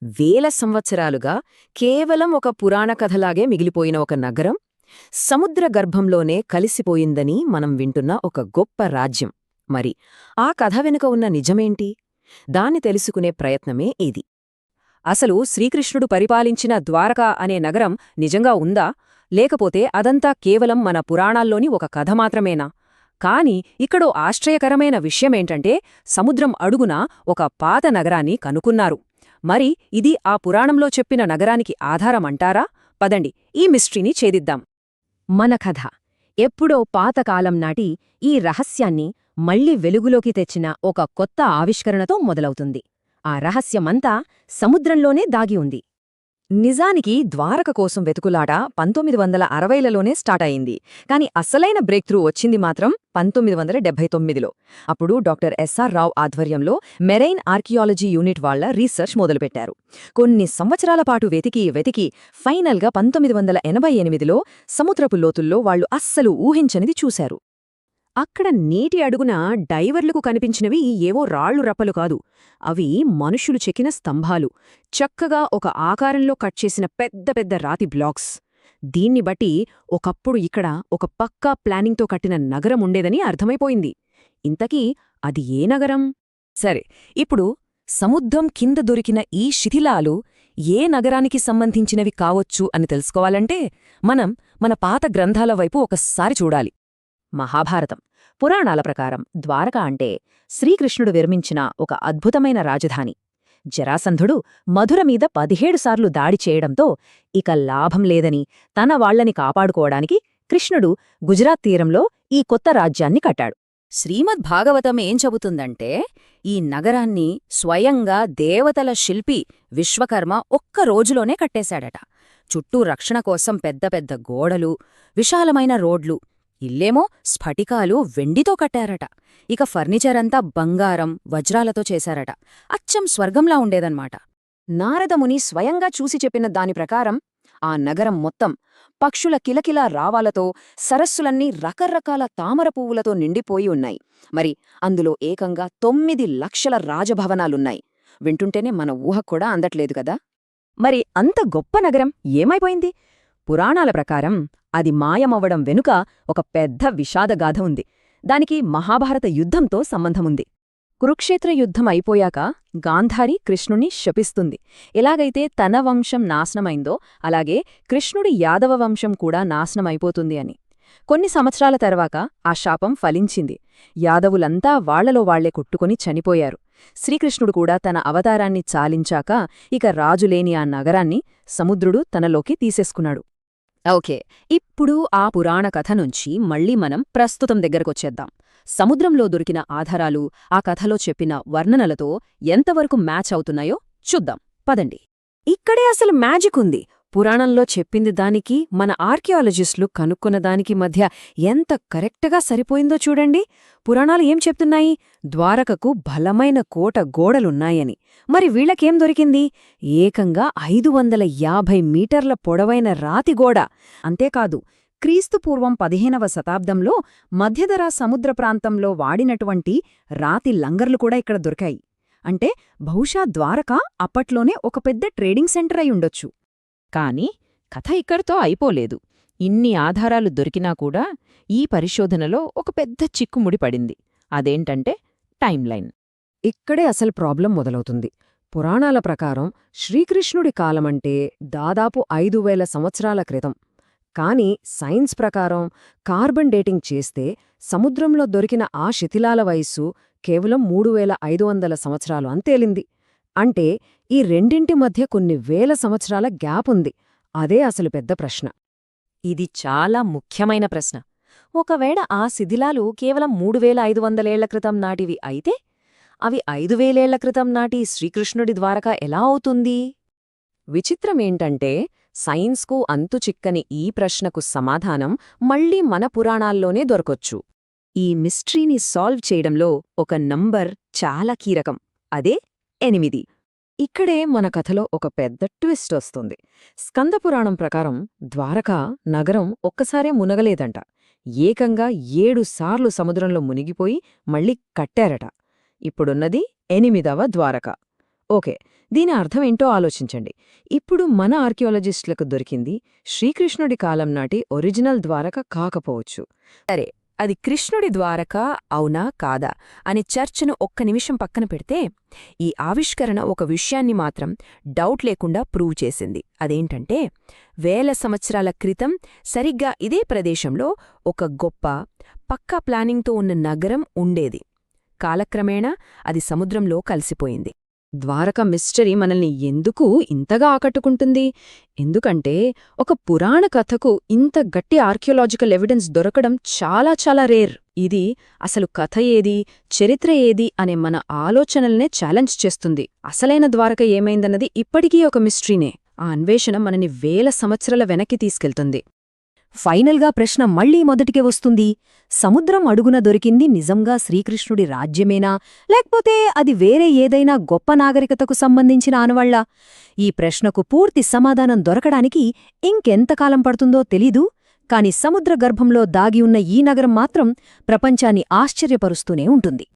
వేల సంవత్సరాలుగా కేవలం ఒక పురాణ కథలాగే మిగిలిపోయిన ఒక నగరం సముద్ర గర్భంలోనే కలిసిపోయిందని మనం వింటున్న ఒక గొప్ప రాజ్యం. మరి ఆ కథ వెనుక ఉన్న నిజమేంటి? దాన్ని తెలుసుకునే ప్రయత్నమే ఇది. అసలు శ్రీకృష్ణుడు పరిపాలించిన ద్వారకా అనే నగరం నిజంగా ఉందా, లేకపోతే అదంతా కేవలం మన పురాణాల్లోని ఒక కథ మాత్రమేనా? కాని ఇక్కడో ఆశ్చర్యకరమైన విషయమేంటంటే సముద్రం అడుగున ఒక పాత నగరాన్ని కనుక్కున్నారు. మరి ఇది ఆ పురాణంలో చెప్పిన నగరానికి ఆధారమంటారా? పదండి ఈ మిస్టరీని ఛేదిద్దాం. మన కథ ఎప్పుడో పాతకాలం నాటి ఈ రహస్యాన్ని మళ్లీ వెలుగులోకి తెచ్చిన ఒక కొత్త ఆవిష్కరణతో మొదలవుతుంది. ఆ రహస్యమంతా సముద్రంలోనే దాగి ఉంది. నిజానికి ద్వారక కోసం వెతుకులాట 1960లలోనే స్టార్ట్ అయింది. కాని అసలైన బ్రేక్ త్రూ వచ్చింది మాత్రం 1979లో. అప్పుడు డాక్టర్ ఎస్ఆర్ రావు ఆధ్వర్యంలో మెరైన్ ఆర్కియాలజీ యూనిట్ వాళ్ల రీసెర్చ్ మొదలుపెట్టారు. కొన్ని సంవత్సరాల పాటు వెతికి ఫైనల్గా 1988లో సముద్రపు లోతుల్లో వాళ్లు అస్సలు ఊహించనిది చూశారు. అక్కడ నీటి అడుగున డైవర్లకు కనిపించినవి ఏవో రాళ్లు రప్పలు కాదు. అవి మనుషులు చెక్కిన స్తంభాలు, చక్కగా ఒక ఆకారంలో కట్ చేసిన పెద్ద పెద్ద రాతి బ్లాక్స్. దీన్ని బట్టి ఒకప్పుడు ఇక్కడ ఒక పక్కా ప్లానింగ్తో కట్టిన నగరం ఉండేదని అర్థమైపోయింది. ఇంతకీ అది ఏ నగరం? సరే, ఇప్పుడు సముద్రం కింద దొరికిన ఈ శిథిలాలు ఏ నగరానికి సంబంధించినవి కావొచ్చు అని తెలుసుకోవాలంటే మనం మన పాత గ్రంథాల వైపు ఒకసారి చూడాలి. మహాభారతం పురాణాల ప్రకారం ద్వారక అంటే శ్రీకృష్ణుడు విరమించిన ఒక అద్భుతమైన రాజధాని. జరాసంధుడు మధుర మీద 17 సార్లు దాడి చేయడంతో ఇక లాభం లేదని తన వాళ్లని కాపాడుకోవడానికి కృష్ణుడు గుజరాత్ తీరంలో ఈ కొత్త రాజ్యాన్ని కట్టాడు. శ్రీమద్ భాగవతం ఏం చెబుతుందంటే ఈ నగరాన్ని స్వయంగా దేవతల శిల్పి విశ్వకర్మ ఒక్క రోజులోనే కట్టేశాడట. చుట్టూ రక్షణ కోసం పెద్ద పెద్ద గోడలు, విశాలమైన రోడ్లు, ఇల్లేమో స్ఫటికాలు వెండితో కట్టారట. ఇక ఫర్నిచరంతా బంగారం, వజ్రాలతో చేశారట. అచ్చం స్వర్గంలా ఉండేదన్మాట. నారదముని స్వయంగా చూసి చెప్పిన దాని ప్రకారం ఆ నగరం మొత్తం పక్షుల కిలకిలా రావాలతో, సరస్సులన్నీ రకరకాల తామర పువ్వులతో నిండిపోయి ఉన్నాయి. మరి అందులో ఏకంగా 9 లక్షల రాజభవనాలున్నాయి. వింటుంటేనే మన ఊహ కూడా అందట్లేదు కదా. మరి అంత గొప్ప నగరం ఏమైపోయింది? పురాణాల ప్రకారం అది మాయమవ్వడం వెనుక ఒక పెద్ద విషాదగాథ ఉంది. దానికి మహాభారత యుద్ధంతో సంబంధముంది. కురుక్షేత్ర యుద్ధం అయిపోయాక గాంధారి కృష్ణుణ్ణి శపిస్తుంది. ఎలాగైతే తన వంశం నాశనమైందో అలాగే కృష్ణుడి యాదవ వంశం కూడా నాశనమైపోతుంది అని. కొన్ని సంవత్సరాల తర్వాత ఆ శాపం ఫలించింది. యాదవులంతా వాళ్లలో వాళ్లే కొట్టుకుని చనిపోయారు. శ్రీకృష్ణుడు కూడా తన అవతారాన్ని చాలించాక ఇక రాజులేని ఆ నగరాన్ని సముద్రుడు తనలోకి తీసేసుకున్నాడు. ఓకే, ఇప్పుడు ఆ పురాణ కథ నుంచి మళ్లీ మనం ప్రస్తుతం దగ్గరకొచ్చేద్దాం. సముద్రంలో దొరికిన ఆధారాలు ఆ కథలో చెప్పిన వర్ణనలతో ఎంతవరకు మ్యాచ్ అవుతున్నాయో చూద్దాం. పదండి. ఇక్కడే అసలు మ్యాజిక్ ఉంది. పురాణంలో చెప్పింది దానికి, మన ఆర్కియాలజిస్టులు కనుక్కున్న దానికి మధ్య ఎంత కరెక్ట్గా సరిపోయిందో చూడండి. పురాణాలు ఏం చెప్తున్నాయి? ద్వారకకు బలమైన కోట గోడలున్నాయని. మరి వీళ్లకేం దొరికింది? ఏకంగా 550 మీటర్ల పొడవైన రాతిగోడ. అంతేకాదు, క్రీస్తుపూర్వం 15వ శతాబ్దంలో మధ్యధరా సముద్ర ప్రాంతంలో వాడినటువంటి రాతి లంగర్లు కూడా ఇక్కడ దొరికాయి. అంటే బహుశా ద్వారక అప్పట్లోనే ఒక పెద్ద ట్రేడింగ్ సెంటర్ అయి ఉండొచ్చు. కాని కథ ఇక్కడితో అయిపోలేదు. ఇన్ని ఆధారాలు దొరికినా కూడా ఈ పరిశోధనలో ఒక పెద్ద చిక్కుముడి పడింది. అదేంటంటే టైంలైన్. ఇక్కడే అసలు ప్రాబ్లం మొదలవుతుంది. పురాణాల ప్రకారం శ్రీకృష్ణుడి కాలమంటే దాదాపు 5000 సంవత్సరాల క్రితం. కాని సైన్స్ ప్రకారం కార్బన్ డేటింగ్ చేస్తే సముద్రంలో దొరికిన ఆ శిథిలాల వయస్సు కేవలం 3500 సంవత్సరాలు అని తేలింది. అంటే ఈ రెండింటి మధ్య కొన్ని వేల సంవత్సరాల గ్యాప్ ఉంది. అదే అసలు పెద్ద ప్రశ్న. ఇది చాలా ముఖ్యమైన ప్రశ్న. ఒకవేళ ఆ శిథిలాలు కేవలం 3500 ఏళ్ల క్రితం నాటివి అయితే అవి 5000 ఏళ్ల క్రితం నాటి శ్రీకృష్ణుడి ద్వారక ఎలా అవుతుంది? విచిత్రమేంటంటే సైన్స్కు అంతుచిక్కని ఈ ప్రశ్నకు సమాధానం మళ్లీ మన పురాణాల్లోనే దొరకొచ్చు. ఈ మిస్టరీని సాల్వ్ చేయడంలో ఒక నంబర్ చాలా కీలకం. అదే 8. ఇక్కడే మన కథలో ఒక పెద్ద ట్విస్ట్ వస్తుంది. స్కందపురాణం ప్రకారం ద్వారకా నగరం ఒక్కసారే మునగలేదంట. ఏకంగా 7 సార్లు సముద్రంలో మునిగిపోయి మళ్లీ కట్టారట. ఇప్పుడున్నది 8వ ద్వారక. ఓకే, దీని అర్థమేంటో ఆలోచించండి. ఇప్పుడు మన ఆర్కియాలజిస్టులకు దొరికింది శ్రీకృష్ణుడి కాలం నాటి ఒరిజినల్ ద్వారక కాకపోవచ్చు. సరే, అది కృష్ణుడి ద్వారక అవునా కాదా అని చర్చను ఒక్క నిమిషం పక్కన పెడితే, ఈ ఆవిష్కరణ ఒక విషయాన్ని మాత్రం డౌట్ లేకుండా ప్రూవ్ చేసింది. అదేంటంటే, వేల సంవత్సరాల క్రితం సరిగ్గా ఇదే ప్రదేశంలో ఒక గొప్ప, పక్కా ప్లానింగ్తో ఉన్న నగరం ఉండేది. కాలక్రమేణా అది సముద్రంలో కలిసిపోయింది. ద్వారక మిస్టరీ మనల్ని ఎందుకు ఇంతగా ఆకట్టుకుంటుంది? ఎందుకంటే ఒక పురాణ కథకు ఇంత గట్టి ఆర్కియోలాజికల్ ఎవిడెన్స్ దొరకడం చాలా చాలా రేర్. ఇది అసలు కథ ఏది, చరిత్ర ఏది అనే మన ఆలోచనల్నే ఛాలెంజ్ చేస్తుంది. అసలైన ద్వారక ఏమైందన్నది ఇప్పటికీ ఒక మిస్టరీనే. ఆ అన్వేషణ మనని వేల సంవత్సరాల వెనక్కి తీసుకెళ్తుంది. ఫైనల్గా ప్రశ్న మళ్లీ మొదటికే వస్తుంది. సముద్రం అడుగున దొరికింది నిజంగా శ్రీకృష్ణుడి రాజ్యమేనా, లేకపోతే అది వేరే ఏదైనా గొప్ప నాగరికతకు సంబంధించిన ఆనవాళ్లా? ఈ ప్రశ్నకు పూర్తి సమాధానం దొరకడానికి ఇంకెంతకాలం పడుతుందో తెలీదు. కాని సముద్ర గర్భంలో దాగి ఉన్న ఈ నగరం మాత్రం ప్రపంచాన్ని ఆశ్చర్యపరుస్తూనే ఉంటుంది.